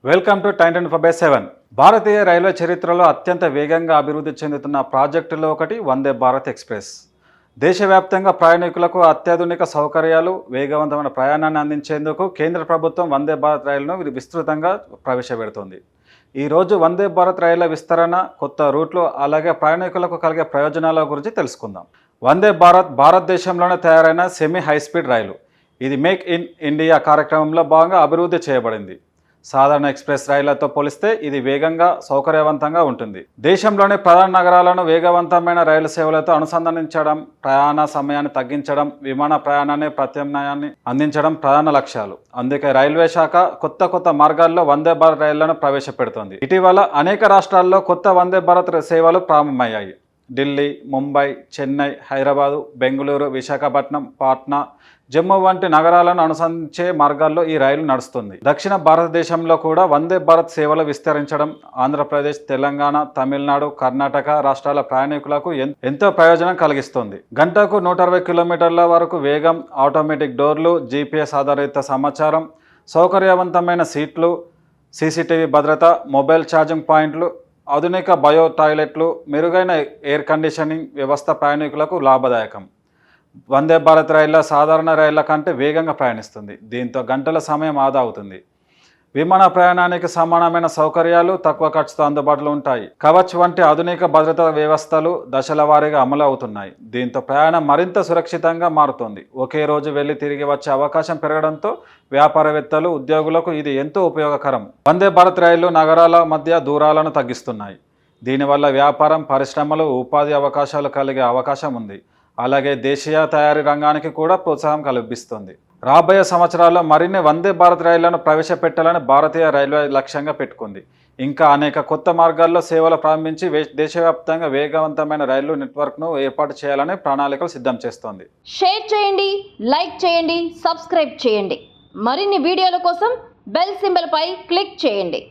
Welcome to time 24/7. Bharatiya railway చరిత్రలో అత్యంత వేగంగా అభివృద్ధి చెందుతున్న ప్రాజెక్టులో ఒకటి వందే భారత్ ఎక్స్ప్రెస్. దేశవ్యాప్తంగా ప్రయాణికులకు అత్యాధునిక సౌకర్యాలు, వేగవంతమైన ప్రయాణాన్ని అందించేందుకు కేంద్ర ప్రభుత్వం వందే భారత్ రైలును విస్తృతంగా ప్రవేశపెడుతోంది. ఈరోజు వందే భారత్ రైళ్ల విస్తరణ, కొత్త రూట్లు, అలాగే ప్రయాణికులకు కలిగే ప్రయోజనాల గురించి తెలుసుకుందాం. వందే భారత్ భారతదేశంలోనే తయారైన సెమీ హైస్పీడ్ రైలు. ఇది మేక్ ఇన్ ఇండియా కార్యక్రమంలో భాగంగా అభివృద్ధి చేయబడింది. సాధారణ ఎక్స్ప్రెస్ రైళ్లతో పోలిస్తే ఇది వేగంగా, సౌకర్యవంతంగా ఉంటుంది. దేశంలోని ప్రధాన నగరాలను వేగవంతమైన రైలు సేవలతో అనుసంధానించడం, ప్రయాణ సమయాన్ని తగ్గించడం, విమాన ప్రయాణాన్ని ప్రత్యామ్నాయాన్ని అందించడం ప్రధాన లక్ష్యాలు. అందుకే రైల్వే శాఖ కొత్త మార్గాల్లో వందే భారత్ రైళ్లను ప్రవేశపెడుతోంది. ఇటీవల అనేక రాష్ట్రాల్లో కొత్త వందే భారత్ సేవలు ప్రారంభమయ్యాయి. ఢిల్లీ, ముంబై, చెన్నై, హైదరాబాదు, బెంగళూరు, విశాఖపట్నం, పాట్నా, జమ్మూ వంటి నగరాలను అనుసంధించే మార్గాల్లో ఈ రైలు నడుస్తుంది. దక్షిణ భారతదేశంలో కూడా వందే భారత్ సేవలు విస్తరించడం ఆంధ్రప్రదేశ్, తెలంగాణ, తమిళనాడు, కర్ణాటక రాష్ట్రాల ప్రయాణికులకు ఎంతో ప్రయోజనం కలిగిస్తుంది. గంటకు 160 కిలోమీటర్ల వరకు వేగం, ఆటోమేటిక్ డోర్లు, జీపీఎస్ ఆధారిత సమాచారం, సౌకర్యవంతమైన సీట్లు, సీసీటీవీ భద్రత, మొబైల్ ఛార్జింగ్ పాయింట్లు, ఆధునిక బయో టాయిలెట్లు, మెరుగైన ఎయిర్ కండిషనింగ్ వ్యవస్థ ప్రయాణికులకు లాభదాయకం. వందే భారత్ రైళ్ల సాధారణ రైళ్ల కంటే వేగంగా ప్రయాణిస్తుంది. దీంతో గంటల సమయం ఆదా అవుతుంది. విమాన ప్రయాణానికి సమానమైన సౌకర్యాలు తక్కువ ఖర్చుతో అందుబాటులో ఉంటాయి. కవచ్ వంటి ఆధునిక భద్రతా వ్యవస్థలు దశల వారీగా అమలు అవుతున్నాయి. దీంతో ప్రయాణం మరింత సురక్షితంగా మారుతుంది. ఒకే రోజు వెళ్లి తిరిగి వచ్చే అవకాశం పెరగడంతో వ్యాపారవేత్తలు, ఉద్యోగులకు ఇది ఎంతో ఉపయోగకరం. వందే భారత్ రైళ్లు నగరాల మధ్య దూరాలను తగ్గిస్తున్నాయి. దీనివల్ల వ్యాపారం, పరిశ్రమలు, ఉపాధి అవకాశాలు కలిగే అవకాశం ఉంది. అలాగే దేశీయ తయారీ రంగానికి కూడా ప్రోత్సాహం కల్పిస్తుంది. రాబోయే సంవత్సరాల్లో మరిన్ని వందే భారత్ రైళ్లను ప్రవేశపెట్టాలని భారతీయ రైల్వే లక్ష్యంగా పెట్టుకుంది. ఇంకా అనేక కొత్త మార్గాల్లో సేవలు ప్రారంభించి దేశవ్యాప్తంగా వేగవంతమైన రైలు నెట్వర్క్ను ఏర్పాటు చేయాలని ప్రణాళికలు సిద్ధం చేస్తోంది. షేర్ చేయండి, లైక్ చేయండి, సబ్స్క్రైబ్ చేయండి. మరిన్ని వీడియోల కోసం బెల్ సింబల్ పై క్లిక్ చేయండి.